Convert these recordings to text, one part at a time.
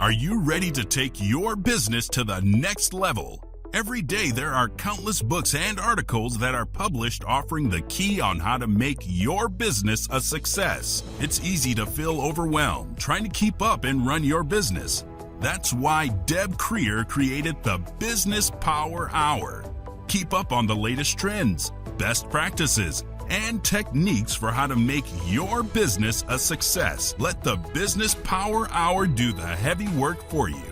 Are you ready to take your business to the next level? Every day there are countless books and articles that are published offering the key on how to make your business a success. It's easy to feel overwhelmed trying to keep up and run your business. That's why Deb Creer created the Business Power Hour. Keep up on the latest trends, best practices, and techniques for how to make your business a success. Let the Business Power Hour do the heavy work for you.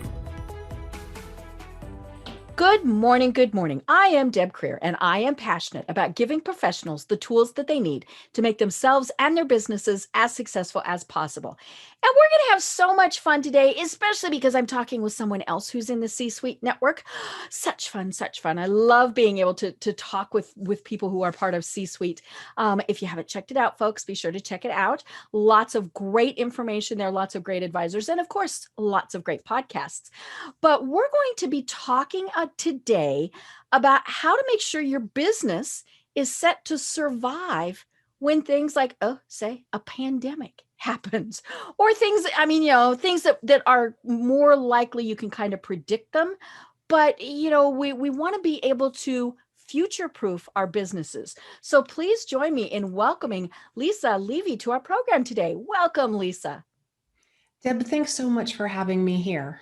Good morning, good morning. I am Deb Creer, and I am passionate about giving professionals the tools that they need to make themselves and their businesses as successful as possible. And we're going to have so much fun today, especially because I'm talking with someone else who's in the C-Suite network. Such fun, such fun. I love being able to talk with people who are part of C-Suite. If you haven't checked it out, folks, be sure to check it out. Lots of great information there, lots of great advisors, and of course, lots of great podcasts. But we're going to be talking today about how to make sure your business is set to survive when things like, say, a pandemic happens, or things, things that are more likely you can kind of predict them. But, we want to be able to future-proof our businesses. So please join me in welcoming Lisa Levy to our program today. Welcome, Lisa. Deb, thanks so much for having me here.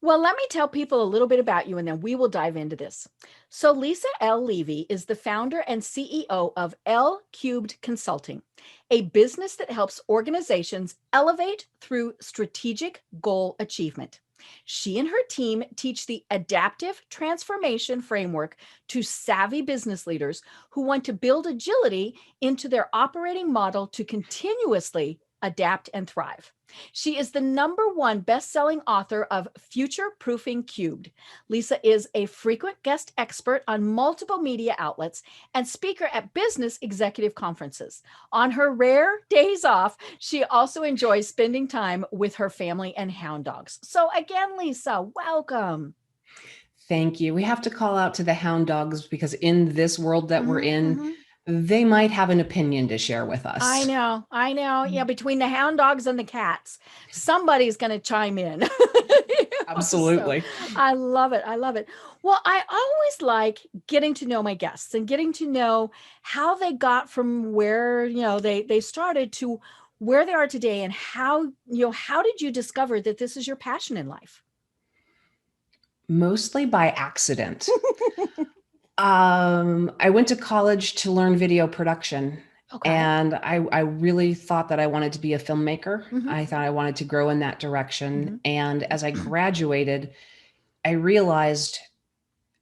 Well, let me tell people a little bit about you, and then we will dive into this. So Lisa L. Levy is the founder and CEO of Lcubed Consulting, a business that helps organizations elevate through strategic goal achievement. She and her team teach the adaptive transformation framework to savvy business leaders who want to build agility into their operating model to continuously adapt and thrive. She is the #1 best-selling author of Future Proofing Cubed. Lisa is a frequent guest expert on multiple media outlets and speaker at business executive conferences. On her rare days off, she also enjoys spending time with her family and hound dogs. So again, Lisa, welcome. Thank you. We have to call out to the hound dogs because in this world that we're in, they might have an opinion to share with us. I know. Yeah, between the hound dogs and the cats, somebody's going to chime in. Absolutely. So, I love it. Well, I always like getting to know my guests and getting to know how they got from where, they started to where they are today, and how did you discover that this is your passion in life? Mostly by accident. I went to college to learn video production. Okay. And I really thought that I wanted to be a filmmaker. I thought I wanted to grow in that direction. And as I graduated, I realized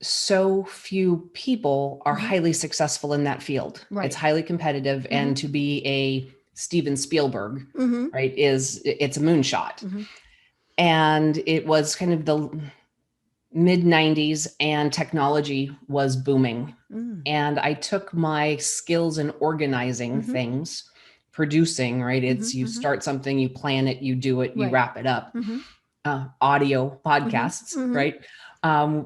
so few people are highly successful in that field. Right. It's highly competitive. And to be a Steven Spielberg, right, it's a moonshot. And it was kind of the mid-90s, and technology was booming. And I took my skills in organizing things, producing, right? It's you start something, you plan it, you do it, you wrap it up. Audio podcasts, right?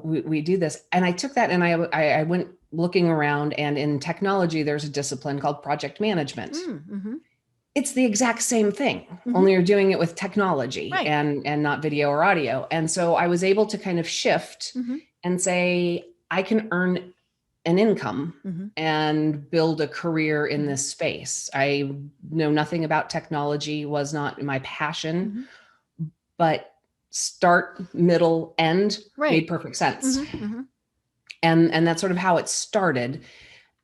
We do this. And I took that and I went looking around, and in technology, there's a discipline called project management. It's the exact same thing, only you're doing it with technology and not video or audio. And so I was able to kind of shift and say, I can earn an income and build a career in this space. I know nothing about technology, was not my passion, but start, middle, end made perfect sense. And that's sort of how it started.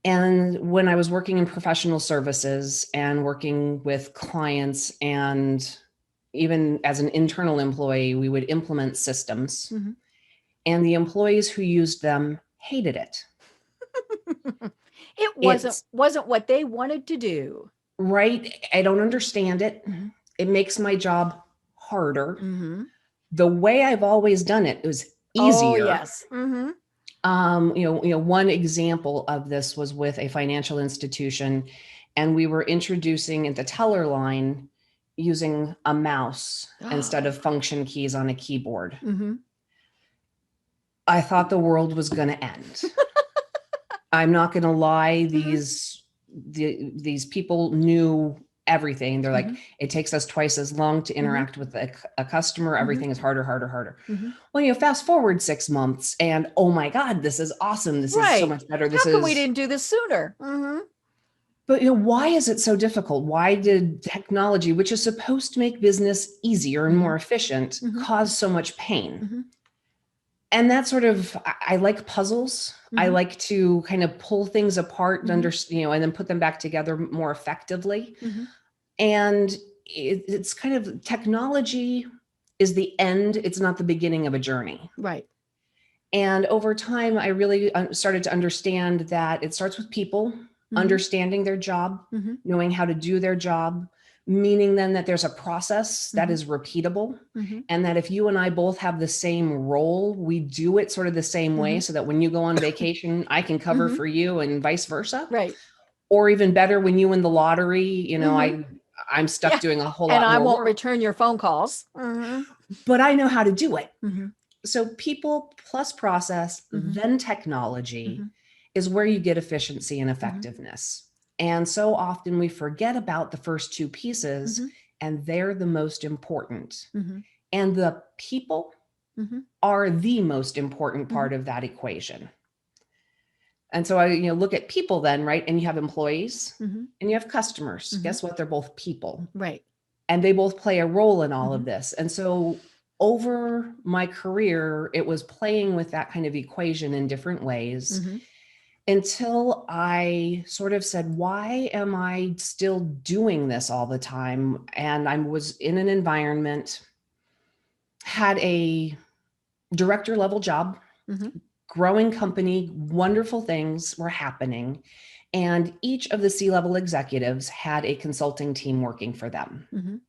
And when I was working in professional services and working with clients, and even as an internal employee, we would implement systems, and the employees who used them hated it. It wasn't what they wanted to do. Right. I don't understand it. It makes my job harder. The way I've always done it was easier. Oh, yes. One example of this was with a financial institution, and we were introducing at the teller line using a mouse instead of function keys on a keyboard. I thought the world was going to end. I'm not going to lie. These people knew everything. They're like, it takes us twice as long to interact with a customer. Everything is harder, harder, harder. Well, you know, fast forward 6 months and, oh my God, this is awesome. This is so much better. How come we didn't do this sooner? But you know, why is it so difficult? Why did technology, which is supposed to make business easier and more efficient, cause so much pain? And that's sort of, I like puzzles. I like to kind of pull things apart and understand, you know, and then put them back together more effectively. And it's kind of, technology is the end. It's not the beginning of a journey. Right. And over time, I really started to understand that it starts with people understanding their job, knowing how to do their job, meaning then that there's a process that is repeatable, and that if you and I both have the same role, we do it sort of the same way, so that when you go on vacation, I can cover for you and vice versa. Right. Or even better, when you win the lottery, you know, I'm stuck doing a whole lot more and I won't work. return your phone calls. But I know how to do it. So people plus process, then technology is where you get efficiency and effectiveness. And so often we forget about the first two pieces, and they're the most important. And the people are the most important part of that equation. And so I, you know, look at people then, right? And you have employees and you have customers. Guess what? They're both people. Right. And they both play a role in all of this. And so over my career, it was playing with that kind of equation in different ways. Until I sort of said, why am I still doing this all the time? And I was in an environment, had a director level job, growing company, wonderful things were happening. And each of the C-level executives had a consulting team working for them.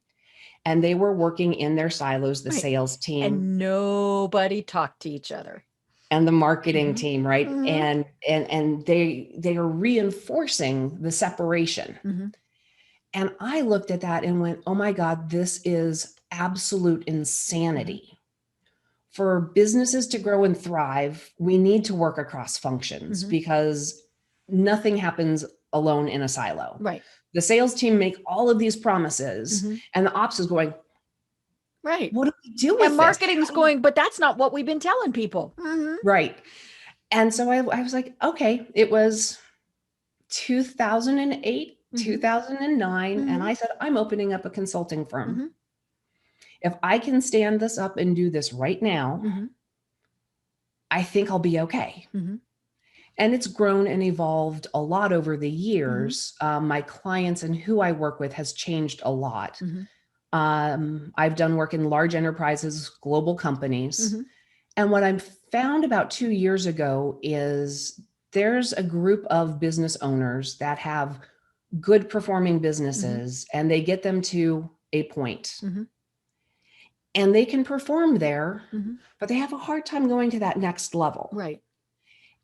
And they were working in their silos, the sales team. And nobody talked to each other. And the marketing team, right? And they are reinforcing the separation. And I looked at that and went, oh my God, this is absolute insanity. For businesses to grow and thrive, we need to work across functions because nothing happens alone in a silo. Right. The sales team make all of these promises and the ops is going, right. What do we do with this? And marketing's going, but that's not what we've been telling people. Right. And so I was like, okay, it was 2008, 2009. And I said, I'm opening up a consulting firm. If I can stand this up and do this right now, I think I'll be okay. And it's grown and evolved a lot over the years. My clients and who I work with has changed a lot. I've done work in large enterprises, global companies. And what I found about 2 years ago is there's a group of business owners that have good performing businesses and they get them to a point. And they can perform there, but they have a hard time going to that next level. Right.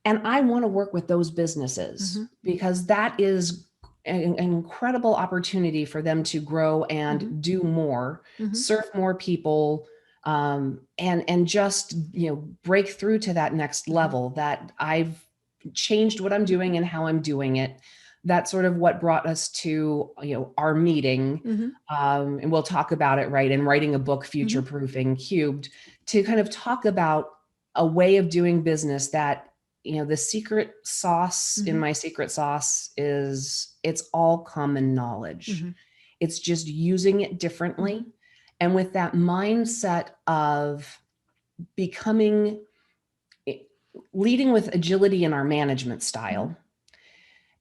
And I want to work with those businesses because that is an incredible opportunity for them to grow and do more, serve more people, and just, you know, break through to that next level that I've changed what I'm doing and how I'm doing it. That's sort of what brought us to, you know, our meeting. And we'll talk about it, right? And writing a book, Future Proofing Cubed, to kind of talk about a way of doing business that, you know, the secret sauce in my secret sauce is it's all common knowledge. It's just using it differently. And with that mindset of becoming, leading with agility in our management style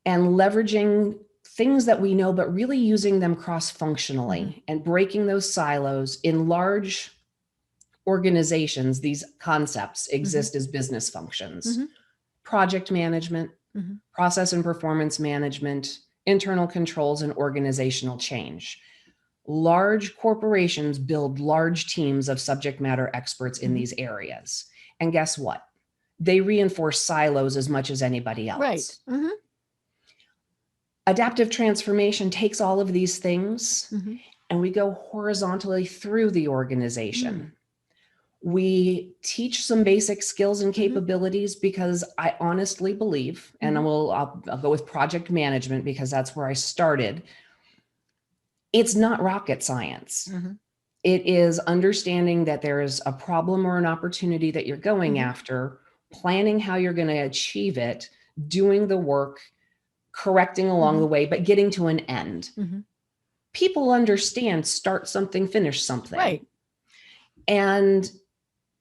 and leveraging things that we know, but really using them cross-functionally and breaking those silos in large organizations. These concepts exist as business functions. Project management, process and performance management, internal controls, and organizational change. Large corporations build large teams of subject matter experts in these areas. And guess what? They reinforce silos as much as anybody else. Right. Adaptive transformation takes all of these things and we go horizontally through the organization. We teach some basic skills and capabilities because I honestly believe, and I'll go with project management because that's where I started. It's not rocket science. It is understanding that there is a problem or an opportunity that you're going after, planning how you're going to achieve it, doing the work, correcting along the way, but getting to an end. People understand start something, finish something. Right. And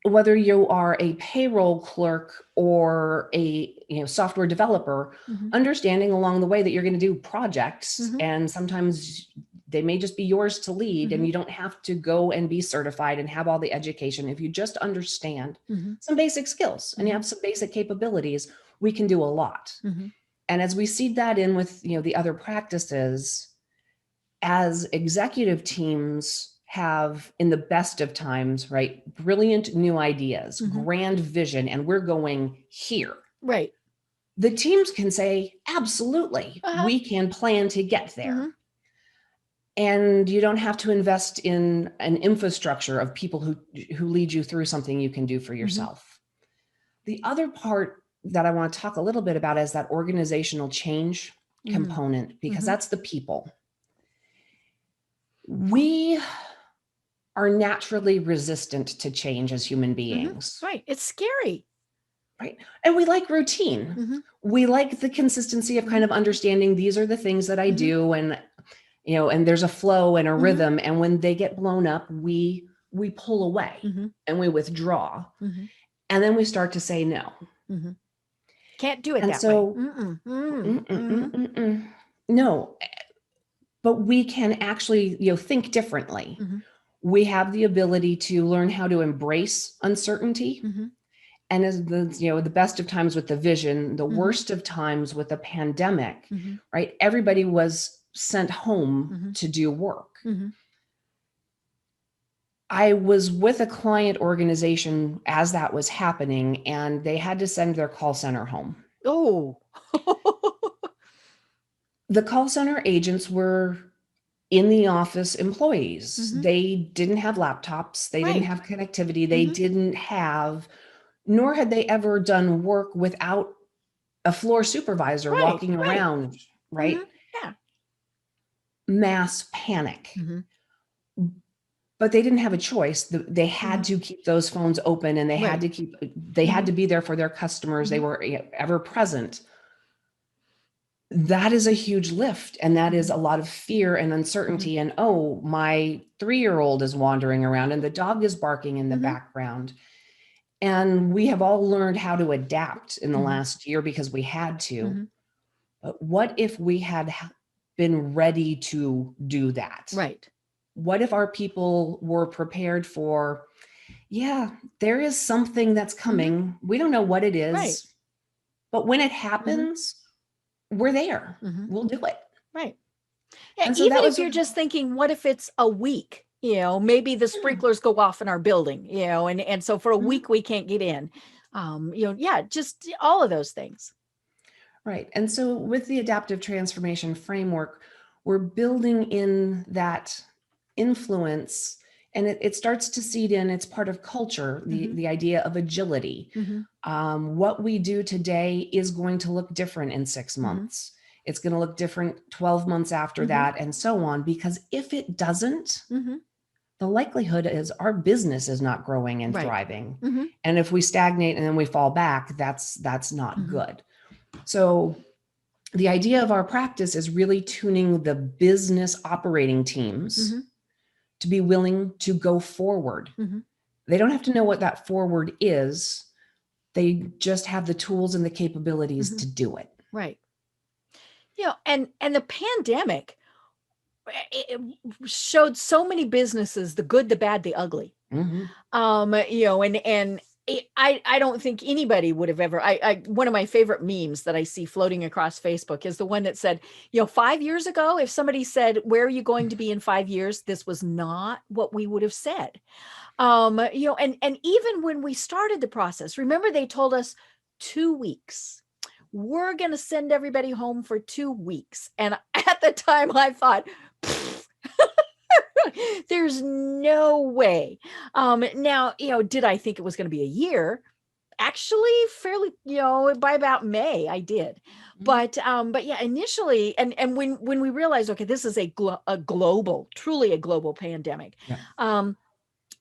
whether you are a payroll clerk or a software developer, understanding along the way that you're going to do projects, and sometimes they may just be yours to lead, and you don't have to go and be certified and have all the education. If you just understand some basic skills and you have some basic capabilities, we can do a lot. And as we seed that in with the other practices, as executive teams have, in the best of times, right, brilliant new ideas, grand vision, and we're going here. Right. The teams can say, absolutely, we can plan to get there. And you don't have to invest in an infrastructure of people who lead you through something you can do for yourself. The other part that I want to talk a little bit about is that organizational change component, because that's the people. We are naturally resistant to change as human beings. Right. It's scary. Right. And we like routine. We like the consistency of kind of understanding these are the things that I do, and and there's a flow and a rhythm. And when they get blown up, we pull away and we withdraw. And then we start to say no. Can't do it and that so, way. No, but we can actually, think differently. We have the ability to learn how to embrace uncertainty. And as the best of times with the vision, the worst of times with the pandemic, right? Everybody was sent home to do work. I was with a client organization as that was happening, and they had to send their call center home. Oh. The call center agents were in the office employees. They didn't have laptops. They didn't have connectivity. They didn't have, nor had they ever done work without a floor supervisor walking around, right? Yeah. Mass panic. But they didn't have a choice. They had to keep those phones open, and they had to had to be there for their customers. They were ever present. That is a huge lift. And that is a lot of fear and uncertainty. And, oh, my 3-year-old is wandering around and the dog is barking in the background. And we have all learned how to adapt in the last year because we had to. But what if we had been ready to do that? Right. What if our people were prepared for, there is something that's coming. We don't know what it is, but when it happens, we're there. We'll do it. Right. Yeah. So even if you're just thinking, what if it's a week? Maybe the sprinklers go off in our building, and so for a week we can't get in. Just all of those things. Right. And so with the adaptive transformation framework, we're building in that influence, and it starts to seed in. It's part of culture, the idea of agility. What we do today is going to look different in 6 months. It's going to look different 12 months after that, and so on. Because if it doesn't, the likelihood is our business is not growing and thriving. And if we stagnate and then we fall back, that's not good. So the idea of our practice is really tuning the business operating teams to be willing to go forward. They don't have to know what that forward is. They just have the tools and the capabilities to do it. Right. And the pandemic, it showed so many businesses, the good, the bad, the ugly. I don't think anybody would have ever, one of my favorite memes that I see floating across Facebook is the one that said, 5 years ago, if somebody said, where are you going to be in 5 years? This was not what we would have said. And even when we started the process, remember they told us 2 weeks. We're going to send everybody home for 2 weeks. And at the time I thought, there's no way. Now, did I think it was going to be a year? actually fairly, by about May, I did. But yeah, initially, and when we realized, okay, this is a global, truly a global pandemic. Yeah.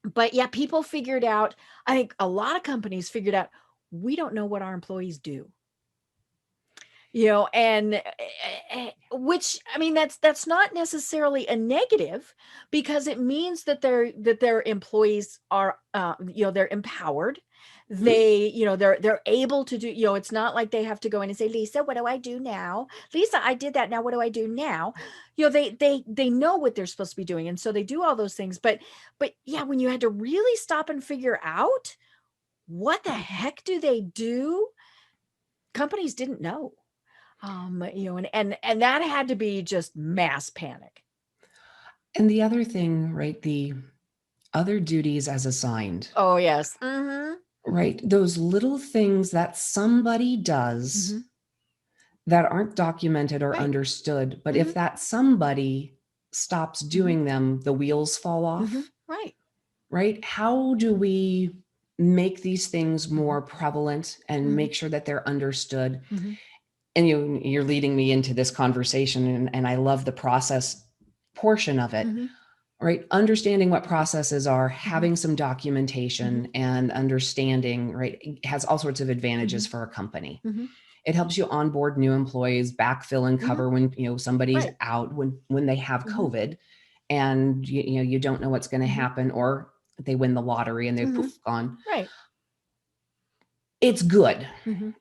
But yeah, people figured out, I think a lot of companies figured out, we don't know what our employees do. And which, I mean, that's not necessarily a negative, because it means that their employees are, they're empowered. They, they're able to do, it's not like they have to go in and say, Lisa, what do I do now? Lisa, I did that. Now, what do I do now? They know what they're supposed to be doing. And so they do all those things. But yeah, when you had to really stop and figure out what the heck do they do, companies didn't know. And that had to be just mass panic. And the other thing, right, the other duties as assigned. Oh, yes. Mm-hmm. Right. Those little things that somebody does that aren't documented or understood. But if that somebody stops doing them, the wheels fall off. Right. Right. How do we make these things more prevalent and make sure that they're understood? And you're leading me into this conversation, and I love the process portion of it. Right. Understanding what processes are, having some documentation and understanding, right, has all sorts of advantages for a company. It helps you onboard new employees, backfill and cover when, somebody's out, when they have COVID and, you don't know what's going to happen, or they win the lottery and they're poof, gone. Right. It's good,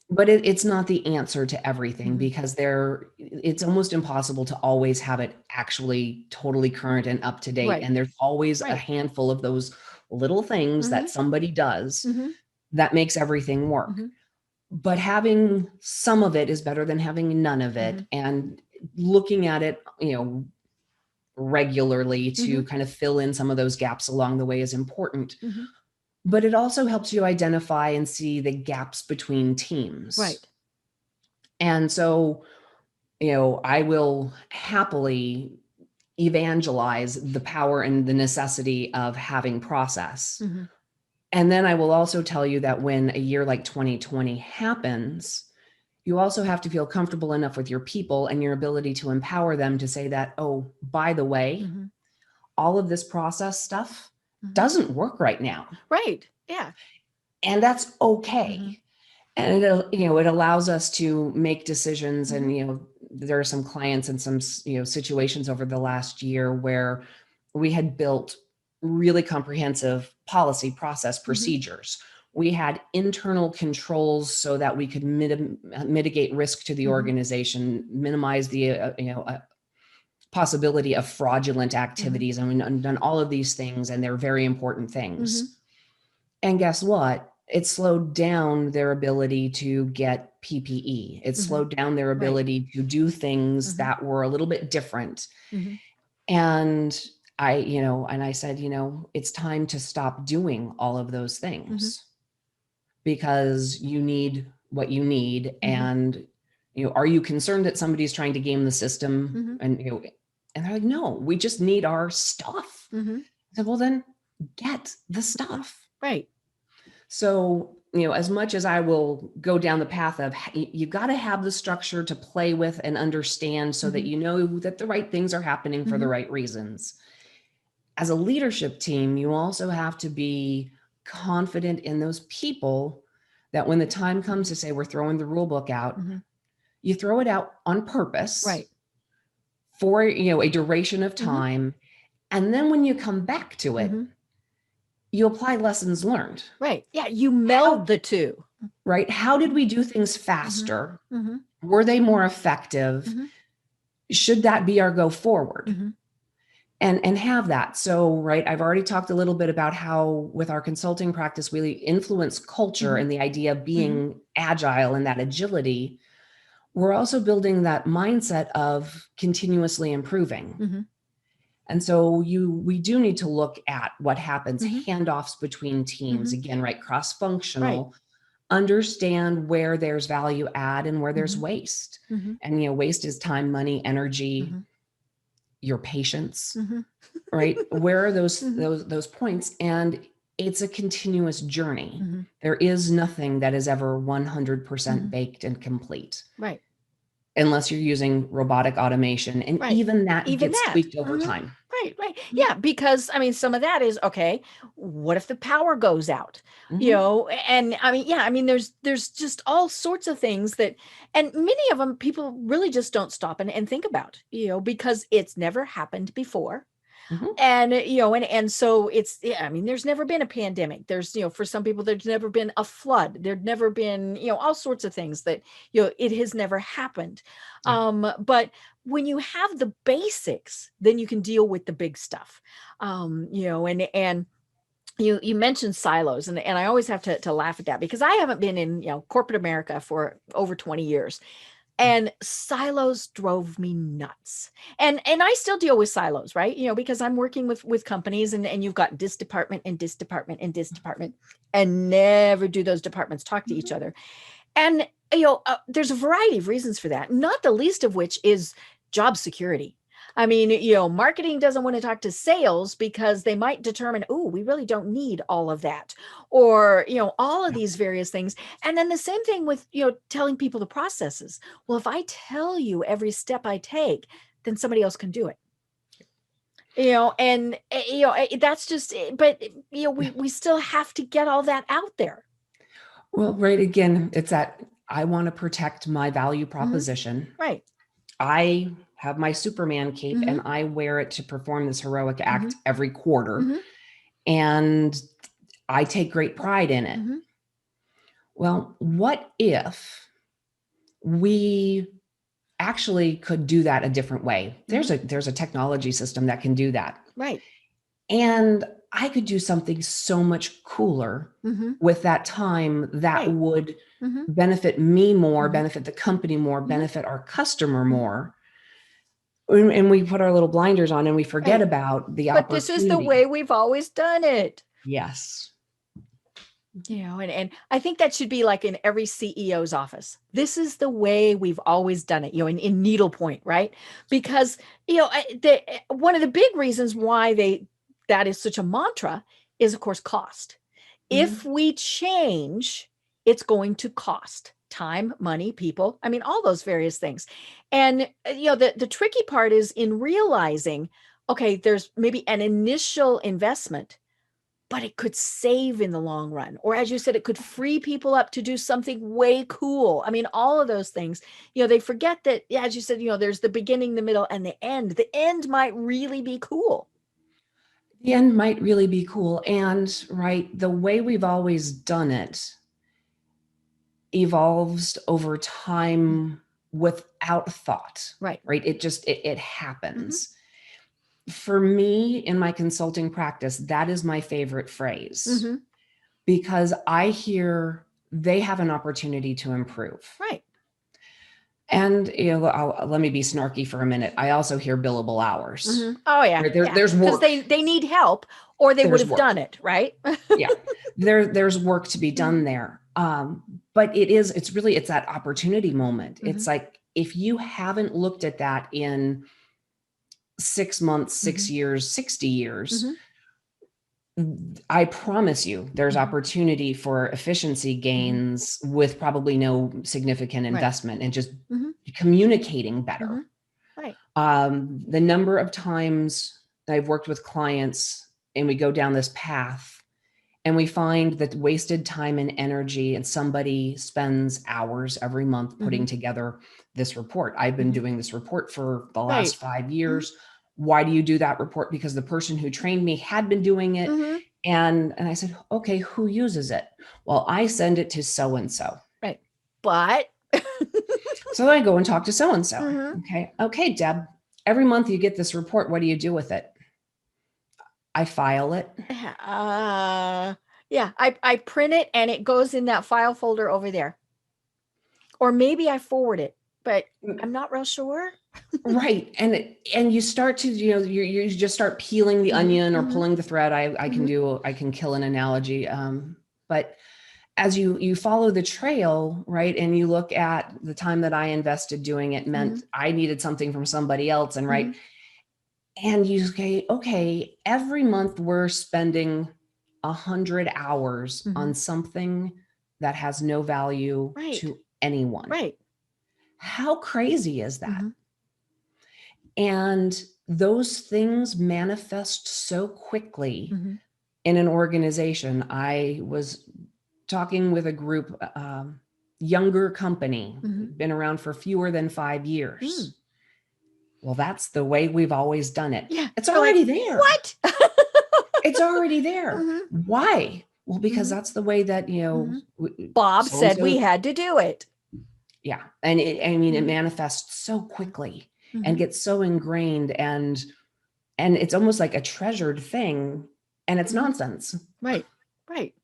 but it's not the answer to everything, because it's almost impossible to always have it actually totally current and up to date. Right. And there's always a handful of those little things that somebody does that makes everything work. But having some of it is better than having none of it. And looking at it, regularly to kind of fill in some of those gaps along the way is important. But it also helps you identify and see the gaps between teams. Right. And so, I will happily evangelize the power and the necessity of having process. And then I will also tell you that when a year like 2020 happens, you also have to feel comfortable enough with your people and your ability to empower them to say that, oh, by the way, all of this process stuff doesn't work right now. Right. Yeah. And that's okay. And it allows us to make decisions. And, there are some clients and some, situations over the last year where we had built really comprehensive policy, process, procedures. We had internal controls so that we could mitigate risk to the organization, minimize the, possibility of fraudulent activities. And we've done all of these things, and they're very important things. And guess what? It slowed down their ability to get PPE. It slowed down their ability to do things that were a little bit different. And I said, it's time to stop doing all of those things, because you need what you need. And, are you concerned that somebody's trying to game the system? And, and they're like, no, we just need our stuff. I said, well, then get the stuff. Right. So, as much as I will go down the path of, you've got to have the structure to play with and understand so that you know that the right things are happening for the right reasons. As a leadership team, you also have to be confident in those people that when the time comes to say, we're throwing the rule book out, you throw it out on purpose. Right. For, a duration of time. And then when you come back to it, you apply lessons learned. Right. Yeah. You meld the two. Right. How did we do things faster? Were they more effective? Should that be our go forward? And have that. So, right, I've already talked a little bit about how with our consulting practice, we influence culture and the idea of being agile and that agility. We're also building that mindset of continuously improving. And so we do need to look at what happens, handoffs between teams, again, right, cross-functional, understand where there's value add and where there's waste. And, waste is time, money, energy, your patience, right? Where are those points? And it's a continuous journey. Mm-hmm. There is nothing that is ever 100% Mm-hmm. baked and complete. Right. Unless you're using robotic automation. And Right. even that Even gets that. tweaked over Mm-hmm. time. Right. Yeah, because I mean, some of that is okay. What if the power goes out? Mm-hmm. And I mean, yeah, I mean, there's just all sorts of things that, and many of them people really just don't stop and think about, because it's never happened before. Mm-hmm. And and so it's, yeah, I mean, there's never been a pandemic. There's, for some people, there's never been a flood. There'd never been, all sorts of things that, it has never happened. Yeah. But when you have the basics, then you can deal with the big stuff. And you mentioned silos, and I always have to laugh at that, because I haven't been in, corporate America for over 20 years. And silos drove me nuts. And I still deal with silos, right? Because I'm working with companies, and you've got this department and this department and this department, and never do those departments talk to each other. And there's a variety of reasons for that, not the least of which is job security. I mean, marketing doesn't want to talk to sales because they might determine, oh, we really don't need all of that, or, all of these various things. And then the same thing with, telling people the processes. Well, if I tell you every step I take, then somebody else can do it. And that's just, but we still have to get all that out there. Well, right. Again, it's that I want to protect my value proposition. Mm-hmm. Right. I have my Superman cape, Mm-hmm. and I wear it to perform this heroic act Mm-hmm. every quarter. Mm-hmm. And I take great pride in it. Mm-hmm. Well, what if we actually could do that a different way? Mm-hmm. There's a technology system that can do that. Right. And I could do something so much cooler Mm-hmm. with that time that Right. would Mm-hmm. benefit me more, Mm-hmm. benefit the company more, Mm-hmm. benefit our customer Mm-hmm. more. And we put our little blinders on and we forget Right. about the But opportunity. this is the way we've always done it. Yes. And I think that should be like in every CEO's office. This is the way we've always done it, in needlepoint, right? Because, one of the big reasons why that is such a mantra is, of course, cost. Mm-hmm. If we change, it's going to cost time, money, people. I mean, all those various things. And, the tricky part is in realizing, okay, there's maybe an initial investment, but it could save in the long run. Or as you said, it could free people up to do something way cool. I mean, all of those things, they forget that, as you said, there's the beginning, the middle, and the end. The end might really be cool. The end might really be cool. And right, the way we've always done it evolves over time without thought. Right. It happens. Mm-hmm. For me, in my consulting practice, that is my favorite phrase. Mm-hmm. Because I hear they have an opportunity to improve. Right. And let me be snarky for a minute. I also hear billable hours. Mm-hmm. Oh yeah. Right? There's work. Because they need help, or they would have done it, right? Yeah. There's work to be done there. But it's that opportunity moment. Mm-hmm. It's like, if you haven't looked at that in 6 months, 6 years, 60 years, I promise you there's opportunity for efficiency gains with probably no significant investment, and just communicating better. Right. The number of times I've worked with clients and we go down this path and we find that wasted time and energy, and somebody spends hours every month putting together this report. I've been doing this report for the last 5 years. Why do you do that report? Because the person who trained me had been doing it. And I said, okay, who uses it? Well, I send it to so-and-so. Right. But so I go and talk to so-and-so. Okay, Deb, every month you get this report. What do you do with it? I file it. Yeah, I print it and it goes in that file folder over there. Or maybe I forward it, but I'm not real sure. Right. And you start to, you just start peeling the onion or pulling the thread. I can kill an analogy. But as you follow the trail, right, and you look at the time that I invested doing it meant I needed something from somebody else. And right. And you say, okay, every month we're spending 100 hours on something that has no value to anyone. Right. How crazy is that? And those things manifest so quickly in an organization. I was talking with a group, younger company, been around for fewer than 5 years. Well, that's the way we've always done it. Yeah. It's already there. What? It's already there. Why? Well, because that's the way that, Bob said we had to do it. Yeah. And it manifests so quickly and gets so ingrained, and it's almost like a treasured thing, and it's nonsense. Right.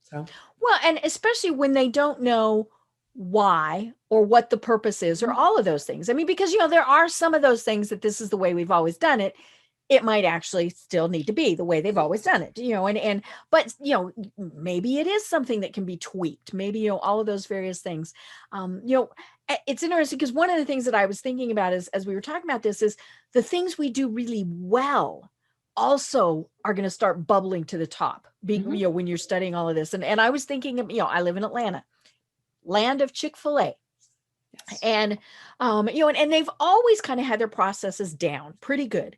So, well, and especially when they don't know why or what the purpose is or all of those things. I mean, because, there are some of those things that this is the way we've always done it. It might actually still need to be the way they've always done it, but maybe it is something that can be tweaked. Maybe, all of those various things. It's interesting because one of the things that I was thinking about is, as we were talking about this, is the things we do really well also are going to start bubbling to the top, when you're studying all of this. And I was thinking of, I live in Atlanta, land of Chick-fil-A. Yes. And, and they've always kind of had their processes down pretty good.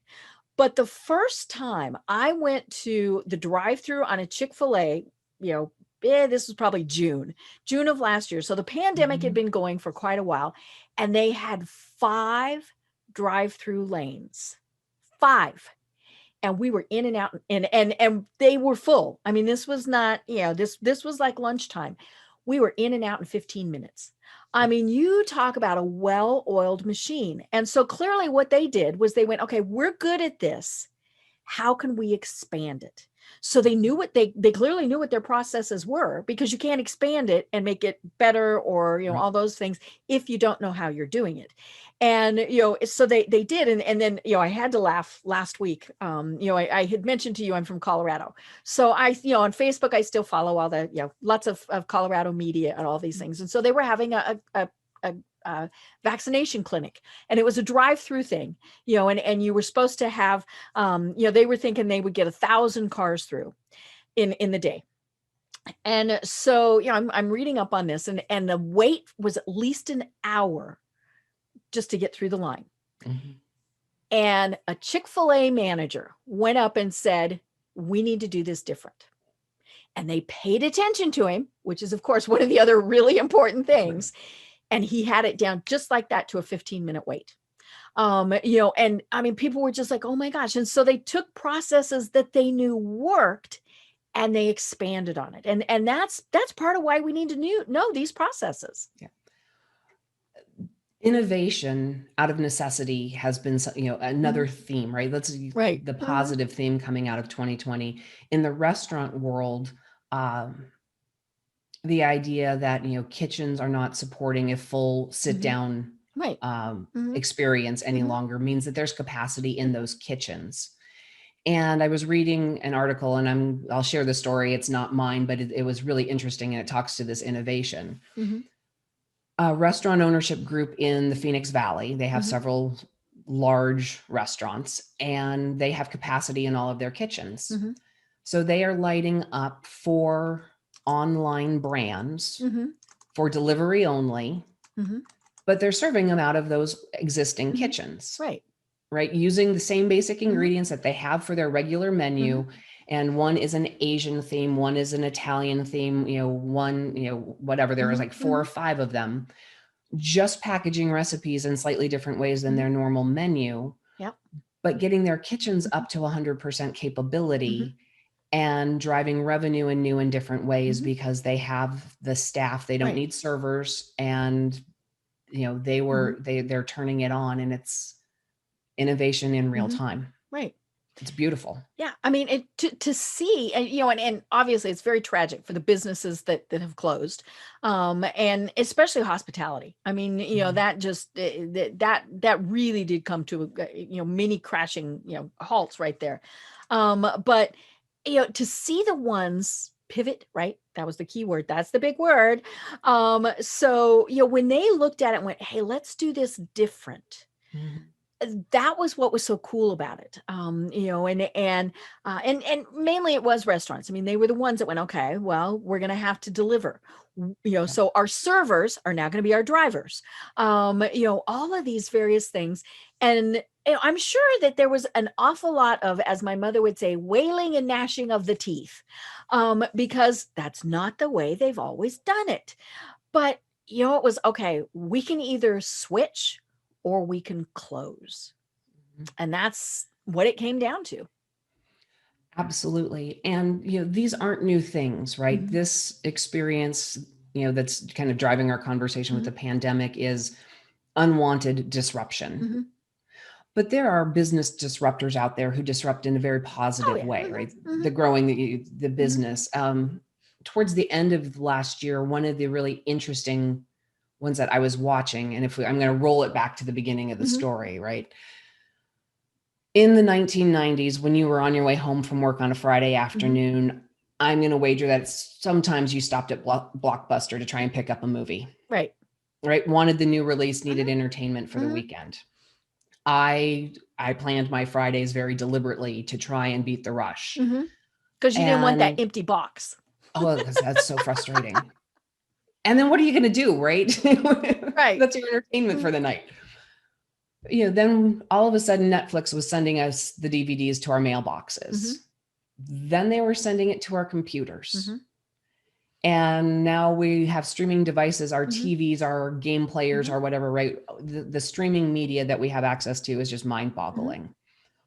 But the first time I went to the drive-through on a Chick-fil-A, this was probably June of last year. So the pandemic had been going for quite a while, and they had 5 drive-through lanes, 5. And we were in and out, and they were full. I mean, this was not, this was like lunchtime. We were in and out in 15 minutes. I mean, you talk about a well-oiled machine. And so clearly what they did was they went, okay, we're good at this. How can we expand it? So they knew they clearly knew what their processes were, because you can't expand it and make it better or, all those things if you don't know how you're doing it. And, so they did. And then, I had to laugh last week. I had mentioned to you, I'm from Colorado. So I, on Facebook, I still follow all the, lots of Colorado media and all these things. And so they were having a vaccination clinic, and it was a drive-through thing, and you were supposed to have, they were thinking they would get 1,000 cars through in the day. And so, I'm reading up on this, and the wait was at least an hour just to get through the line. And a Chick-fil-A manager went up and said, we need to do this different. And they paid attention to him, which is, of course, one of the other really important things. And he had it down just like that to a 15-minute wait. And I mean, people were just like, oh my gosh. And so they took processes that they knew worked, and they expanded on it. And that's part of why we need to know these processes. Yeah. Innovation out of necessity has been, another theme, right? That's the positive theme coming out of 2020 in the restaurant world. The idea that, kitchens are not supporting a full sit down experience any longer means that there's capacity in those kitchens. And I was reading an article, and I'll share the story. It's not mine, but it was really interesting, and it talks to this innovation. A restaurant ownership group in the Phoenix Valley. They have several large restaurants, and they have capacity in all of their kitchens. So they are lighting up 4 online brands for delivery only, but they're serving them out of those existing kitchens. Right. Using the same basic ingredients that they have for their regular menu. And one is an Asian theme, one is an Italian theme, one, whatever. There was like 4 or 5 of them, just packaging recipes in slightly different ways than their normal menu, but getting their kitchens up to 100% capability and driving revenue in new and different ways because they have the staff. They don't need servers, and, they're turning it on, and it's innovation in real time. It's beautiful. Yeah. I mean, to see, and obviously it's very tragic for the businesses that have closed. And especially hospitality. I mean, that just, that really did come to, mini crashing, halts right there. But, to see the ones pivot, right? That was the key word. That's the big word. So, when they looked at it and went, hey, let's do this different. that was what was so cool about it. And mainly it was restaurants. I mean, they were the ones that went, okay, well, we're going to have to deliver, so our servers are now going to be our drivers, all of these various things. And I'm sure that there was an awful lot of, as my mother would say, wailing and gnashing of the teeth, because that's not the way they've always done it. But, it was okay. We can either switch or we can close. And that's what it came down to. Absolutely. And, these aren't new things, right? This experience, that's kind of driving our conversation with the pandemic is unwanted disruption. But there are business disruptors out there who disrupt in a very positive way, right? The growing the business. Towards the end of last year, one of the really interesting ones that I was watching, and I'm going to roll it back to the beginning of the story, right? In the 1990s, when you were on your way home from work on a Friday afternoon, I'm going to wager that sometimes you stopped at Blockbuster to try and pick up a movie. Right. Wanted the new release, needed entertainment for the weekend. I planned my Fridays very deliberately to try and beat the rush. Because you didn't want that empty box. Oh, that's so frustrating. And then what are you going to do, right? Right. That's your entertainment for the night. Then all of a sudden Netflix was sending us the DVDs to our mailboxes. Then they were sending it to our computers. And now we have streaming devices, our TVs, our game players, or whatever, right? The streaming media that we have access to is just mind-boggling.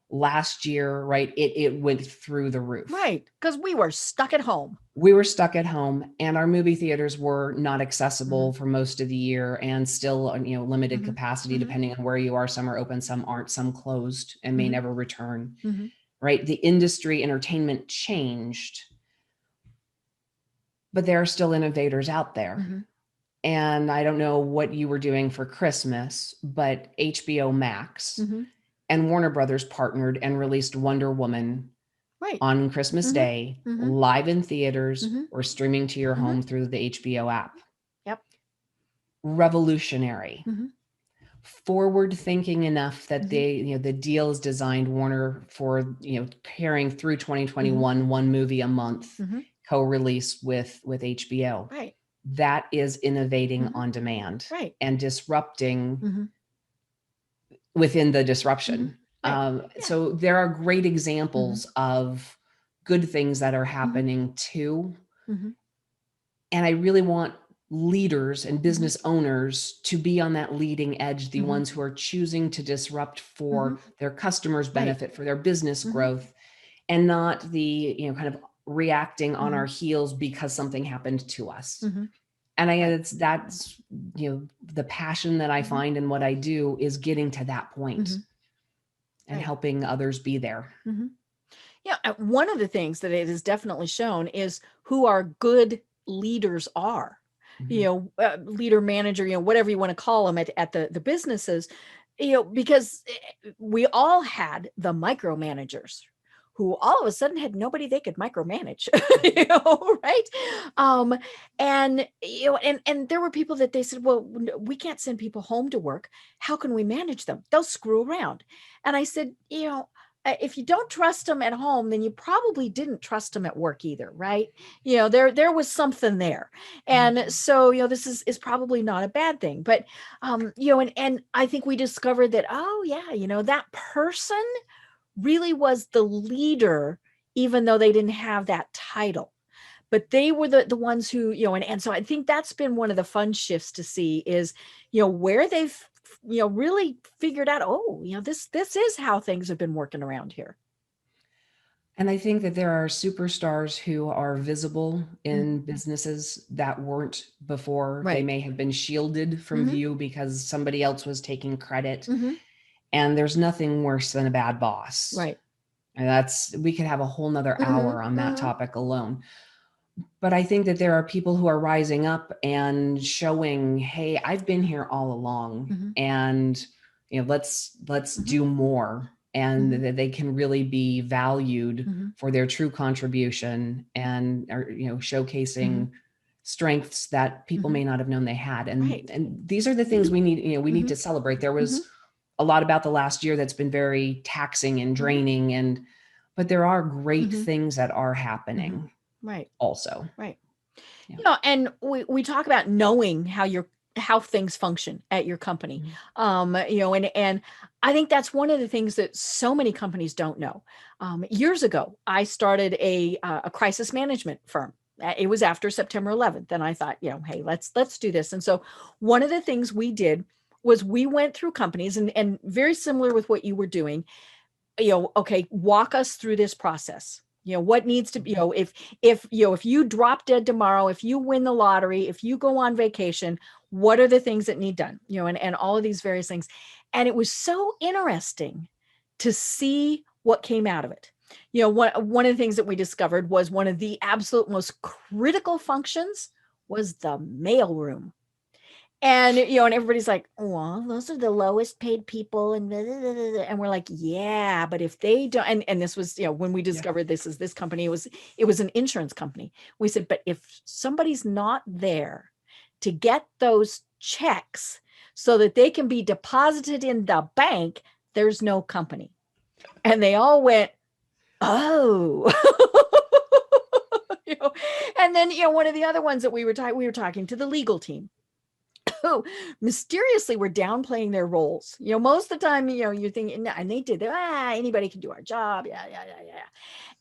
Last year, right, it went through the roof. Right, because we were stuck at home. We were stuck at home, and our movie theaters were not accessible for most of the year, and still, limited capacity depending on where you are. Some are open, some aren't, some closed and may never return. Right, the industry, entertainment changed, but there are still innovators out there. And I don't know what you were doing for Christmas, but HBO Max and Warner Brothers partnered and released Wonder Woman on Christmas Day, live in theaters or streaming to your home through the HBO app. Yep. Revolutionary. Forward thinking enough that they, the deal is designed Warner for, carrying through 2021, one movie a month, co-release with HBO. Right. That is innovating on demand and disrupting within the disruption. So there are great examples of good things that are happening too. And I really want leaders and business owners to be on that leading edge, the ones who are choosing to disrupt for their customers' benefit, for their business growth, and not the, kind of reacting on our heels because something happened to us. And that's, the passion that I find in what I do is getting to that point and helping others be there. Yeah. One of the things that it has definitely shown is who our good leaders are, leader, manager, whatever you want to call them at the businesses, because we all had the micromanagers who all of a sudden had nobody they could micromanage, right? And there were people that they said, well, we can't send people home to work. How can we manage them? They'll screw around. And I said, if you don't trust them at home, then you probably didn't trust them at work either, right? There was something there. And so, this is probably not a bad thing, but, and I think we discovered that, oh yeah, that person really was the leader, even though they didn't have that title, but they were the ones who, and so I think that's been one of the fun shifts to see is, where they've, really figured out, oh, this is how things have been working around here. And I think that there are superstars who are visible in businesses that weren't before. They may have been shielded from view because somebody else was taking credit. And there's nothing worse than a bad boss. Right. And we could have a whole nother hour on that topic alone. But I think that there are people who are rising up and showing, hey, I've been here all along and, let's do more. And that they can really be valued for their true contribution and are, showcasing strengths that people may not have known they had. And these are the things we need, we need to celebrate. There was a lot about the last year that's been very taxing and draining, but there are great things that are happening. Right. Also. Right. Yeah. And we talk about knowing how things function at your company. And I think that's one of the things that so many companies don't know. Years ago, I started a crisis management firm. It was after September 11th. And I thought, hey, let's do this. And so one of the things we did was we went through companies and very similar with what you were doing, okay, walk us through this process. What needs to be, if you drop dead tomorrow, if you win the lottery, if you go on vacation, what are the things that need done, and all of these various things. And it was so interesting to see what came out of it. One of the things that we discovered was one of the absolute most critical functions was the mailroom. And, and everybody's like, well, those are the lowest paid people. And we're like, yeah, but if they don't, and this was, when we discovered this company, it was an insurance company. We said, but if somebody's not there to get those checks so that they can be deposited in the bank, there's no company. And they all went, oh. And then, one of the other ones that we were talking to the legal team, who mysteriously were downplaying their roles. Most of the time, you're thinking, and they did, anybody can do our job. Yeah.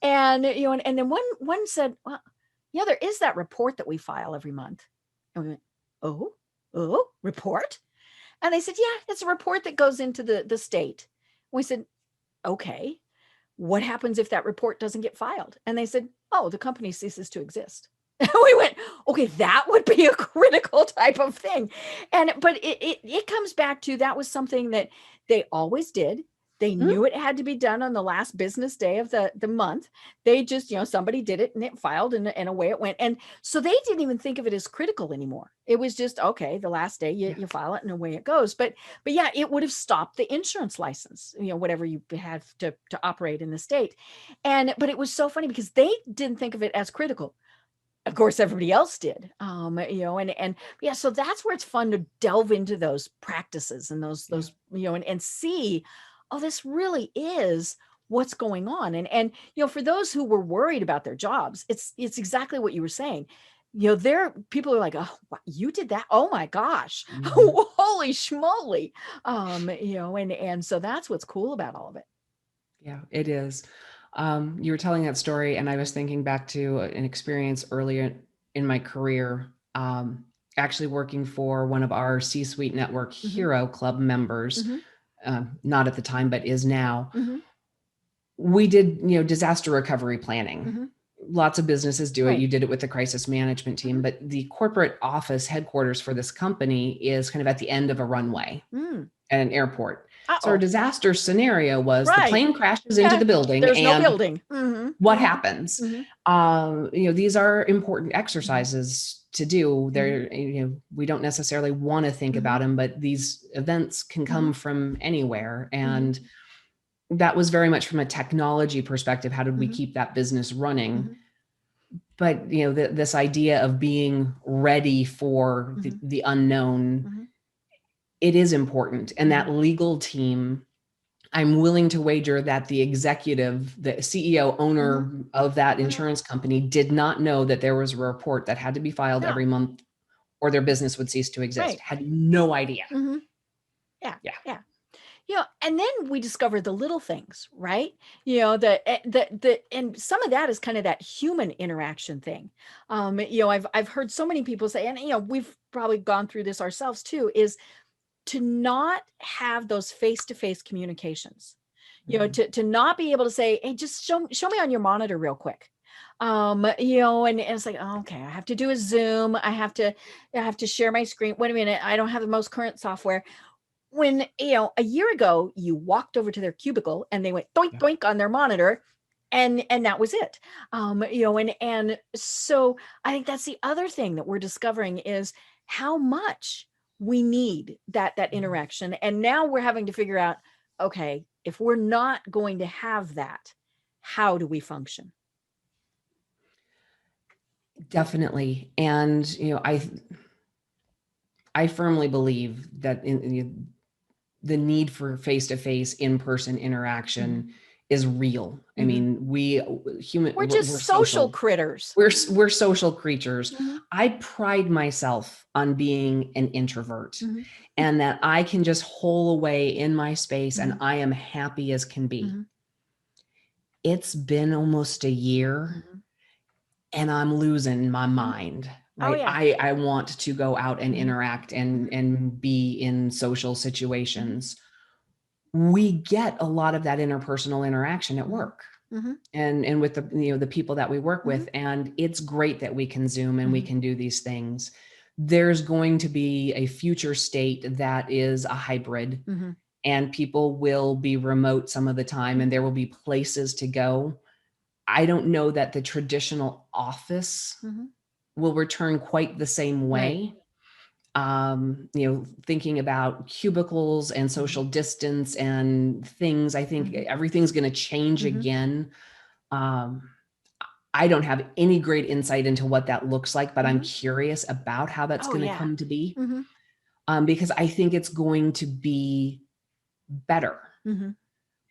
And, and then one said, well, there is that report that we file every month. And we went, oh, report? And they said, yeah, it's a report that goes into the state. We said, okay, what happens if that report doesn't get filed? And they said, oh, the company ceases to exist. We went, okay, that would be a critical type of thing. But it comes back to, that was something that they always did. They knew it had to be done on the last business day of the month. They just, somebody did it and it filed and away it went. And so they didn't even think of it as critical anymore. It was just, okay, the last day you file it and away it goes. But yeah, it would have stopped the insurance license, whatever you had to operate in the state. But it was so funny because they didn't think of it as critical. Of course, everybody else did, and yeah, so that's where it's fun to delve into those practices and those, and see, oh, this really is what's going on. And for those who were worried about their jobs, it's exactly what you were saying. People are like, oh, you did that? Oh my gosh, holy schmoly. And so that's what's cool about all of it. Yeah, it is. You were telling that story, and I was thinking back to an experience earlier in my career, actually working for one of our C-Suite Network Hero Club members, not at the time, but is now. We did, disaster recovery planning. Lots of businesses do it. You did it with the crisis management team, but the corporate office headquarters for this company is kind of at the end of a runway at an airport. So our disaster scenario was the plane crashes into the building. There's no building. What happens? These are important exercises to do. There, we don't necessarily want to think about them, but these events can come from anywhere. And that was very much from a technology perspective. How did we keep that business running? But, this idea of being ready for the unknown, it is important. And that legal team, I'm willing to wager that the executive, the CEO, owner of that insurance company did not know that there was a report that had to be filed every month or their business would cease to exist. Had no idea. Yeah. And then we discovered the little things, right? And some of that is kind of that human interaction thing. I've heard so many people say, and we've probably gone through this ourselves too, is to not have those face-to-face communications, to not be able to say, hey, just show me on your monitor real quick. And it's like, oh, okay, I have to do a Zoom. I have to share my screen. Wait a minute. I don't have the most current software. When, a year ago, you walked over to their cubicle and they went doink, doink on their monitor. And that was it. And so I think that's the other thing that we're discovering is how much we need that interaction. And now we're having to figure out, okay, if we're not going to have that, how do we function? Definitely. And, I firmly believe that the need for face-to-face, in-person interaction is real. I mean, we're just social critters. We're social creatures. I pride myself on being an introvert and that I can just hole away in my space and I am happy as can be. It's been almost a year and I'm losing my mind. Right. Oh, yeah. I want to go out and interact and be in social situations. We get a lot of that interpersonal interaction at work and with the people that we work with. And it's great that we can Zoom and we can do these things. There's going to be a future state that is a hybrid and people will be remote some of the time and there will be places to go. I don't know that the traditional office will return quite the same way. Thinking about cubicles and social distance and things, I think everything's going to change again. I don't have any great insight into what that looks like, but I'm curious about how that's going to come to be. Because I think it's going to be better.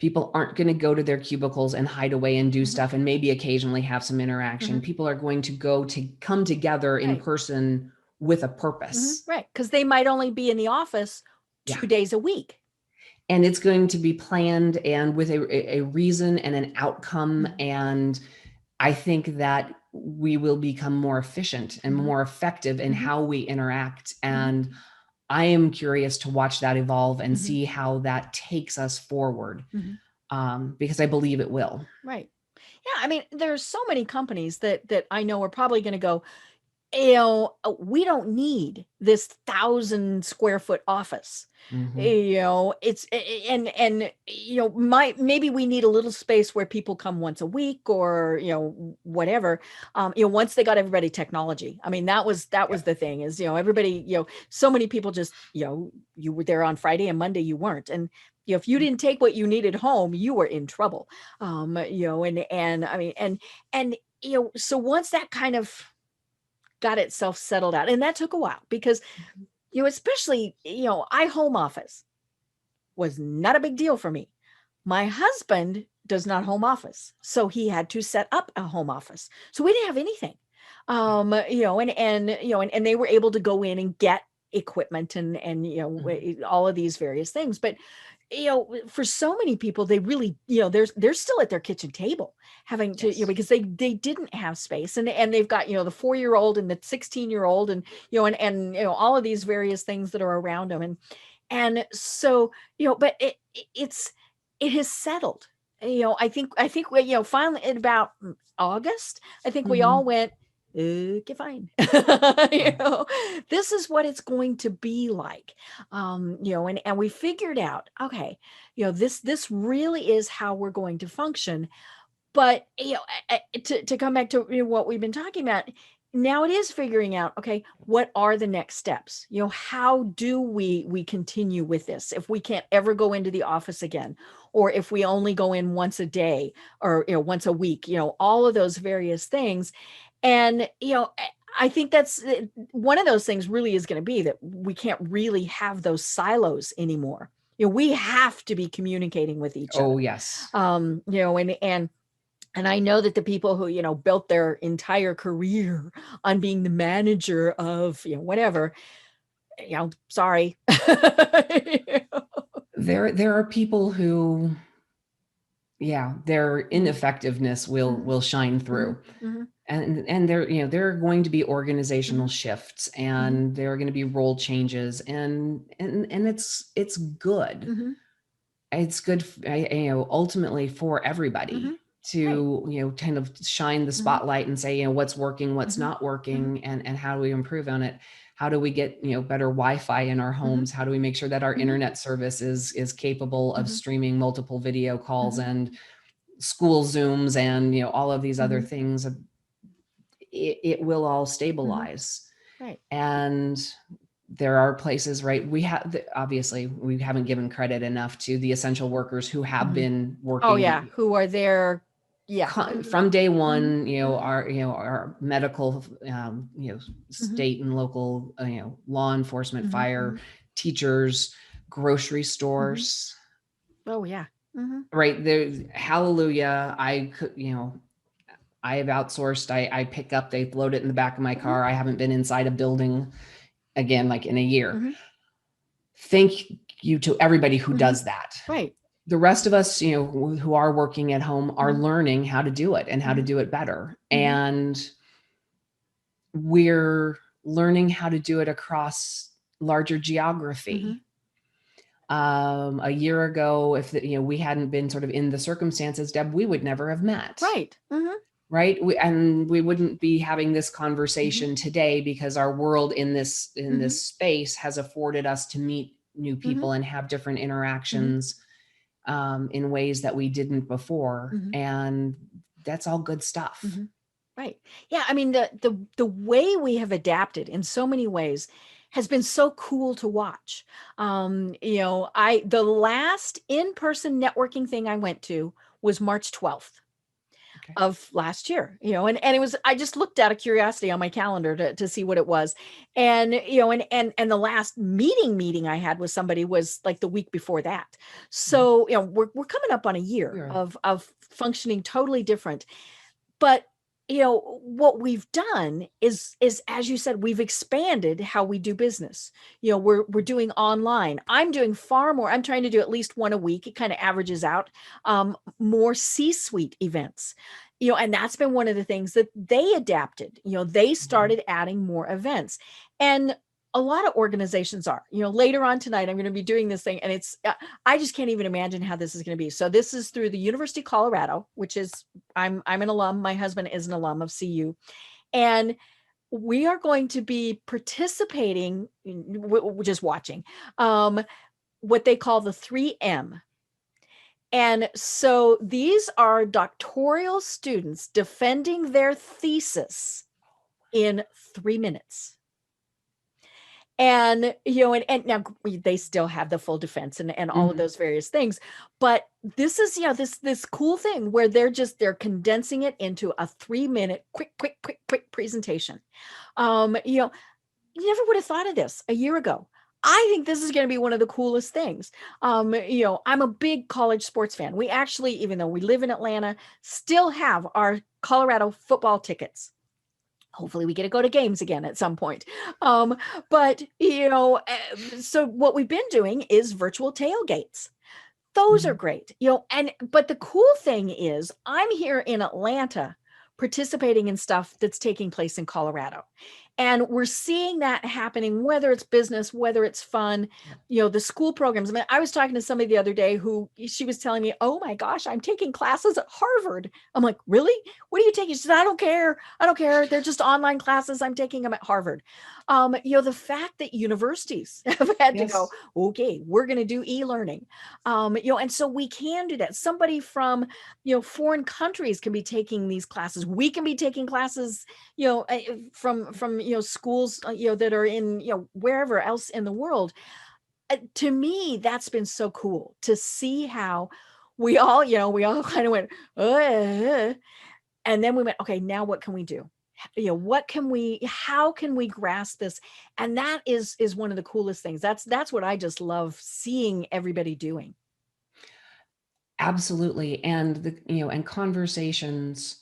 People aren't going to go to their cubicles and hide away and do stuff and maybe occasionally have some interaction. People are going to come together in person with a purpose. Right. Because they might only be in the office 2 days a week. And it's going to be planned and with a reason and an outcome. And I think that we will become more efficient and more effective in how we interact. And I am curious to watch that evolve and see how that takes us forward, because I believe it will. Right. Yeah. I mean, there's so many companies that I know are probably going to go, we don't need this 1,000 square foot office. It's maybe we need a little space where people come once a week or whatever. Once they got everybody technology. I mean, that was the thing is everybody so many people just you were there on Friday and Monday you weren't, and if you didn't take what you needed home, you were in trouble. And I mean and so once that kind of got itself settled out, and that took a while because especially I home office was not a big deal for me. My husband does not home office, so he had to set up a home office, so we didn't have anything. And they were able to go in and get equipment and all of these various things, but for so many people, they really, they're still at their kitchen table having to, because they didn't have space, and they've got, the 4-year-old and the 16-year-old and, and all of these various things that are around them. And so, but it has settled. I think we, finally in about August, I think we all went, okay, fine. This is what it's going to be like. And we figured out, okay, this really is how we're going to function. But, to come back to what we've been talking about, now it is figuring out, okay, what are the next steps? How do we continue with this if we can't ever go into the office again, or if we only go in once a day or, once a week, all of those various things. And, I think that's one of those things really is going to be that we can't really have those silos anymore. We have to be communicating with each other. Oh, yes. And I know that the people who, built their entire career on being the manager of, whatever, sorry. There are people who, their ineffectiveness will shine through. And there are going to be organizational shifts and there are going to be role changes and it's good. It's good, ultimately for everybody to, kind of shine the spotlight and say, what's working, what's not working, and how do we improve on it? How do we get, better Wi-Fi in our homes? How do we make sure that our internet service is capable of streaming multiple video calls and school Zooms and, all of these other things? It will all stabilize. Right. And there are places, right? Obviously we haven't given credit enough to the essential workers who have been working. Oh yeah. Who are there. Yeah. From day one, our medical, state and local, law enforcement, fire, teachers, grocery stores. Oh yeah. Right there. Hallelujah. I could, I have outsourced. I pick up, they load it in the back of my car. I haven't been inside a building again, like in a year. Thank you to everybody who does that. Right. The rest of us, who are working at home are learning how to do it and how to do it better. And we're learning how to do it across larger geography. A year ago, if we hadn't been sort of in the circumstances, Deb, we would never have met. Right. Right. We wouldn't be having this conversation today because our world in this space has afforded us to meet new people and have different interactions in ways that we didn't before. And that's all good stuff. Right. Yeah. I mean, the way we have adapted in so many ways has been so cool to watch. The last in-person networking thing I went to was March 12th. Of last year, and it was, I just looked out of curiosity on my calendar to see what it was. And, and the last meeting I had with somebody was like the week before that. So, we're coming up on a year of functioning totally different. But what we've done is, as you said, we've expanded how we do business. We're doing online. I'm doing far more. I'm trying to do at least one a week. It kind of averages out, more C-suite events, and that's been one of the things that they adapted. They started adding more events, and a lot of organizations are, later on tonight, I'm going to be doing this thing, and it's, I just can't even imagine how this is going to be. So this is through the University of Colorado, which is, I'm an alum. My husband is an alum of CU, and we are going to be participating, just watching, what they call the 3M. And so these are doctoral students defending their thesis in 3 minutes. And, and now they still have the full defense and all of those various things. But this is, this cool thing where they're condensing it into a 3-minute quick presentation. You never would have thought of this a year ago. I think this is going to be one of the coolest things. I'm a big college sports fan. We actually, even though we live in Atlanta, still have our Colorado football tickets. Hopefully we get to go to games again at some point. But, so what we've been doing is virtual tailgates. Those are great, but the cool thing is I'm here in Atlanta participating in stuff that's taking place in Colorado. And we're seeing that happening, whether it's business, whether it's fun, the school programs. I mean, I was talking to somebody the other day who she was telling me, oh my gosh, I'm taking classes at Harvard. I'm like, really? What are you taking? She said, I don't care. They're just online classes. I'm taking them at Harvard. The fact that universities have had to go, okay, we're going to do e-learning. And so we can do that. Somebody from, foreign countries can be taking these classes. We can be taking classes, from schools, that are in, wherever else in the world. To me, that's been so cool to see how we all kind of went, and then we went, okay, now what can we do? How can we grasp this? And that is one of the coolest things. That's what I just love seeing everybody doing. Absolutely. And and conversations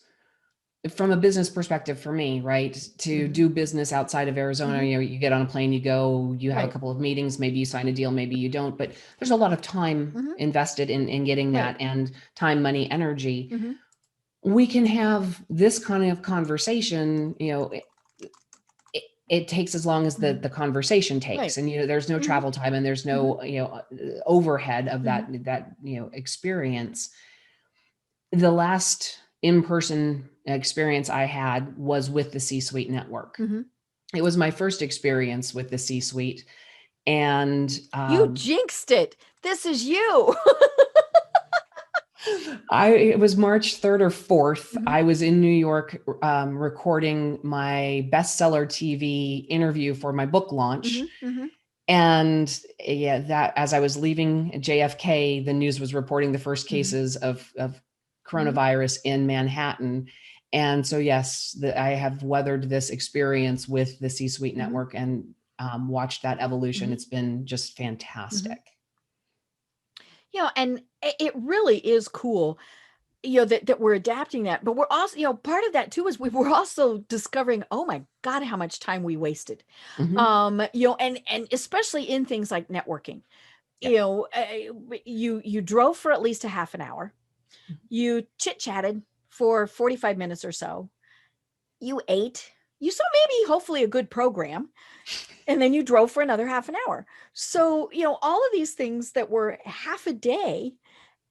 from a business perspective for me, right? To do business outside of Arizona, you get on a plane, you go, you have a couple of meetings, maybe you sign a deal, maybe you don't, but there's a lot of time invested in getting that, and time, money, energy. We can have this kind of conversation, it takes as long as the conversation takes. And, there's no travel time, and there's no, overhead of that experience. The last in-person experience I had was with the C-suite network. It was my first experience with the C-suite, and you jinxed it. This is you. It was March 3rd or 4th. I was in New York recording my bestseller TV interview for my book launch. And that as I was leaving JFK, the news was reporting the first cases of coronavirus in Manhattan. And so, yes, I have weathered this experience with the C-suite network and watched that evolution. It's been just fantastic. And it really is cool, that we're adapting that, but we're also, part of that too is we're also discovering, oh my God, how much time we wasted. And especially in things like networking, Yeah. You drove for at least a half an hour, you chit chatted for 45 minutes or so, you ate, you saw maybe hopefully a good program, and then you drove for another half an hour. So, all of these things that were half a day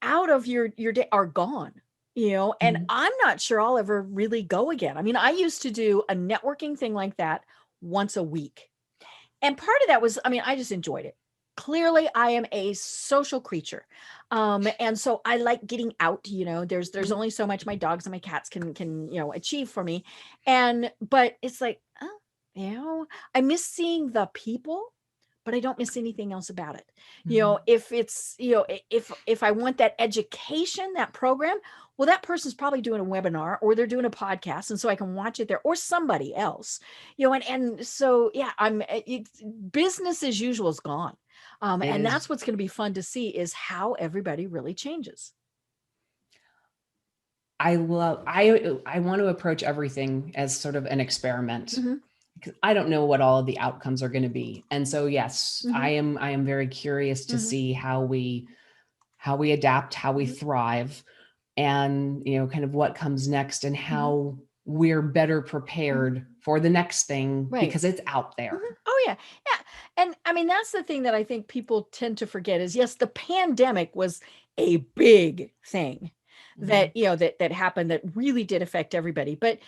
out of your day are gone, and I'm not sure I'll ever really go again. I mean, I used to do a networking thing like that once a week. And part of that was, I mean, I just enjoyed it. Clearly, I am a social creature. And so I like getting out, there's only so much my dogs and my cats can, achieve for me. But it's like, oh, I miss seeing the people, but I don't miss anything else about it. If it's, if I want that education, that program, well, that person's probably doing a webinar or they're doing a podcast. And so I can watch it there, or somebody else, and so, yeah, business as usual is gone. And that's what's going to be fun to see, is how everybody really changes. I want to approach everything as sort of an experiment, because I don't know what all of the outcomes are going to be. And so, yes, I am very curious to see how we adapt, how we thrive, and, kind of what comes next, and how we're better prepared for the next thing, because it's out there. Oh yeah. Yeah. And I mean, that's the thing that I think people tend to forget is, yes, the pandemic was a big thing that, that happened, that really did affect everybody. But,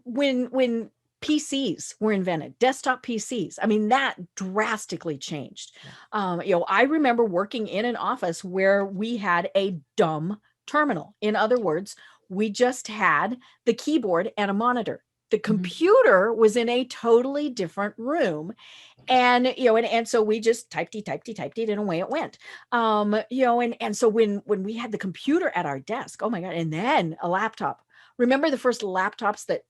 when PCs were invented, desktop PCs, I mean, that drastically changed. I remember working in an office where we had a dumb terminal. In other words, we just had the keyboard and a monitor. The computer was in a totally different room. And, and so we just typed it, and away it went. And so when we had the computer at our desk, oh my God, and then a laptop. Remember the first laptops that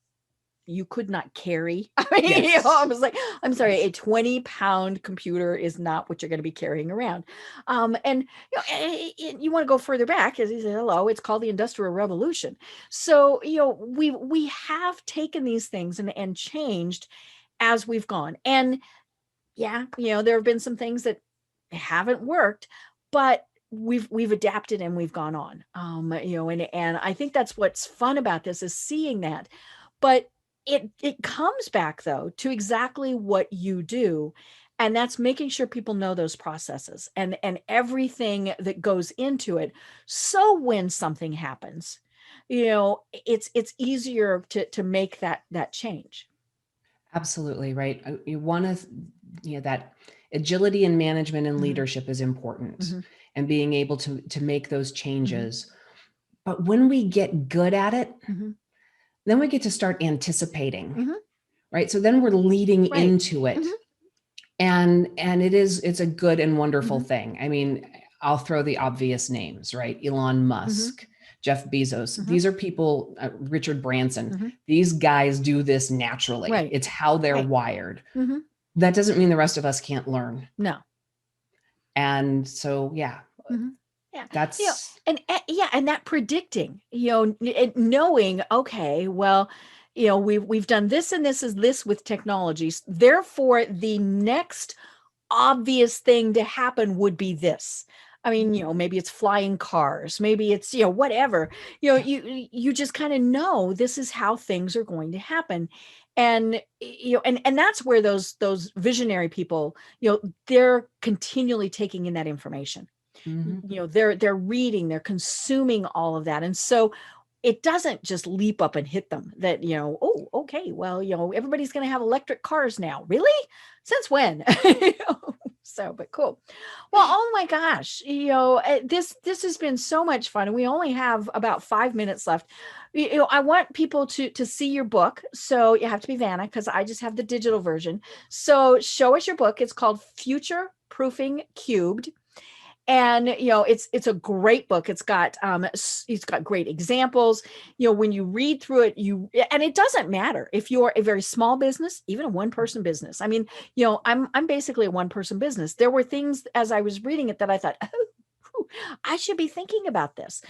you could not carry? I mean, Yes. I was like, I'm sorry, a 20-pound computer is not what you're going to be carrying around. And you want to go further back, as he said, hello, it's called the Industrial Revolution. So, we have taken these things and changed as we've gone. And yeah, there have been some things that haven't worked, but we've adapted and we've gone on. And I think that's what's fun about this, is seeing that. But it comes back, though, to exactly what you do, and that's making sure people know those processes and everything that goes into it. So when something happens, it's easier to make that change. Absolutely right. You want to, that agility in management and leadership is important, and being able to make those changes. But when we get good at it, then we get to start anticipating, right? So then we're leading into it. And it's a good and wonderful thing. I mean, I'll throw the obvious names, right? Elon Musk, Jeff Bezos. These are people, Richard Branson. These guys do this naturally. It's how they're wired. That doesn't mean the rest of us can't learn. No. And so, yeah. Yeah. That's and that predicting, knowing, okay, well, we've done this and this is this with technologies. Therefore, the next obvious thing to happen would be this. I mean, maybe it's flying cars, maybe it's, whatever, you just kind of know this is how things are going to happen. And, and that's where those visionary people, they're continually taking in that information. They're reading, they're consuming all of that. And so it doesn't just leap up and hit them that, oh, okay, well, everybody's going to have electric cars now. Really? Since when? So, but cool. Well, oh my gosh, this has been so much fun. And we only have about 5 minutes left. I want people to see your book. So you have to be Vanna, because I just have the digital version. So show us your book. It's called Future Proofing Cubed. And, it's a great book. It's got great examples. When you read through it, and it doesn't matter if you're a very small business, even a one-person business. I mean, I'm basically a one-person business. There were things as I was reading it that I thought, oh, I should be thinking about this.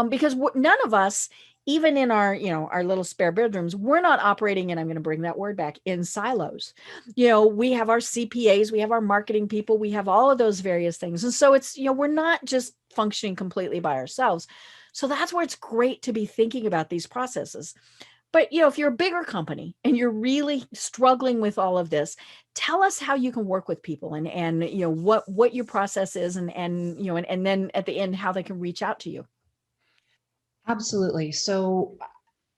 Because none of us, even in our little spare bedrooms, we're not operating, and I'm going to bring that word back, in silos. We have our CPAs, we have our marketing people, we have all of those various things. And so it's, we're not just functioning completely by ourselves. So that's where it's great to be thinking about these processes. But, if you're a bigger company and you're really struggling with all of this, tell us how you can work with people and what your process is and then at the end, how they can reach out to you. Absolutely. So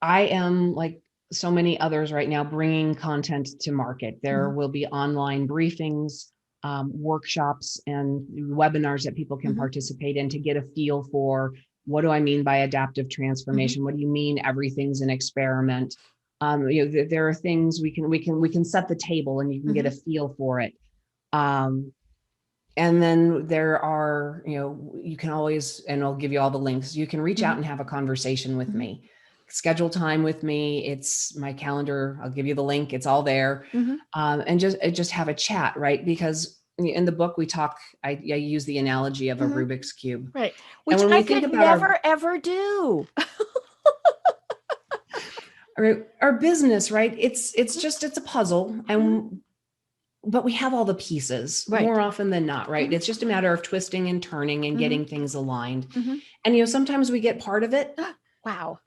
I am, like so many others right now, bringing content to market. There will be online briefings, workshops, and webinars that people can participate in to get a feel for, what do I mean by adaptive transformation? What do you mean everything's an experiment? There are things we can set the table, and you can get a feel for it. And then there are, you can always, and I'll give you all the links, you can reach out and have a conversation with me, schedule time with me. It's my calendar. I'll give you the link. It's all there. And just have a chat, right? Because in the book we talk, I use the analogy of a Rubik's Cube. Right. Which I could never, ever do. Our business, right? It's a puzzle. But we have all the pieces more often than not, right? It's just a matter of twisting and turning and getting things aligned. And, sometimes we get part of it. Wow.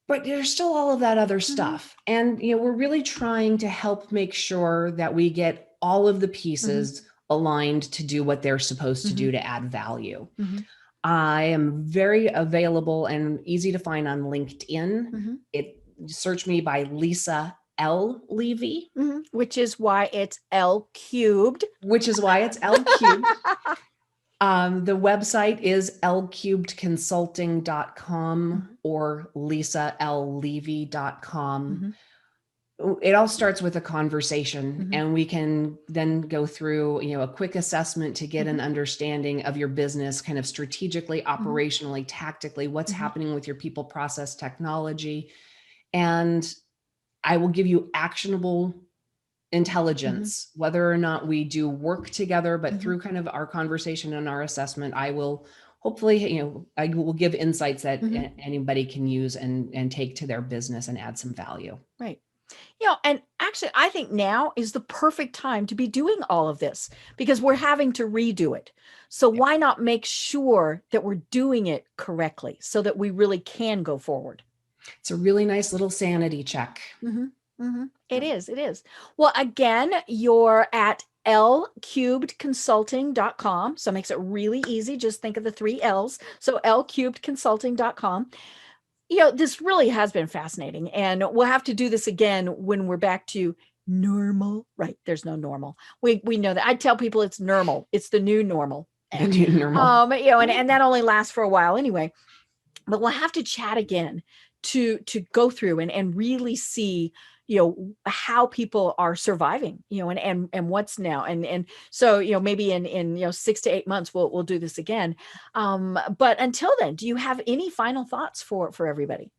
But there's still all of that other stuff. And, we're really trying to help make sure that we get all of the pieces aligned to do what they're supposed to do to add value. I am very available and easy to find on LinkedIn. Search me by Lisa L. Levy. Which is why it's Lcubed. The website is lcubedconsulting.com or lisallevy.com. It all starts with a conversation, and we can then go through, a quick assessment to get an understanding of your business, kind of strategically, operationally, tactically, what's happening with your people, process, technology. And I will give you actionable intelligence, whether or not we do work together, but through kind of our conversation and our assessment, I will hopefully, I will give insights that anybody can use and take to their business and add some value. Right. And actually, I think now is the perfect time to be doing all of this because we're having to redo it. So why not make sure that we're doing it correctly so that we really can go forward? It's a really nice little sanity check. It is. It is. Well, again, you're at lcubedconsulting.com. So it makes it really easy. Just think of the 3 L's. So lcubedconsulting.com. This really has been fascinating. And we'll have to do this again when we're back to normal. Right. There's no normal. We know that. I tell people it's normal. It's the new normal. And that only lasts for a while anyway. But we'll have to chat again to go through and really see, how people are surviving, and what's now. And so, maybe in 6 to 8 months, we'll do this again. But until then, do you have any final thoughts for everybody?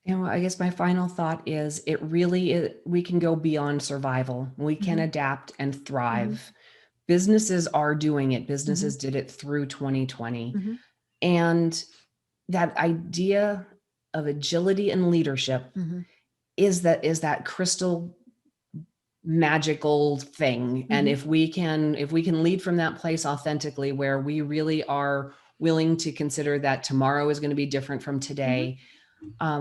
I guess my final thought is we can go beyond survival. We can adapt and thrive. Businesses are doing it. Businesses did it through 2020. And that idea of agility and leadership is that crystal magical thing. And if we can lead from that place authentically, where we really are willing to consider that tomorrow is going to be different from today,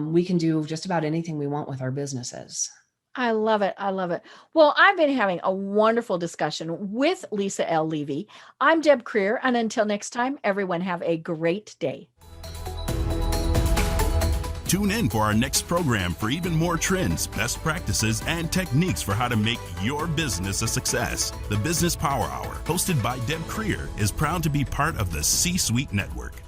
we can do just about anything we want with our businesses. I love it. I love it. Well, I've been having a wonderful discussion with Lisa L. Levy. I'm Deb Creer. And until next time, everyone have a great day. Tune in for our next program for even more trends, best practices, and techniques for how to make your business a success. The Business Power Hour, hosted by Deb Creer, is proud to be part of the C-Suite Network.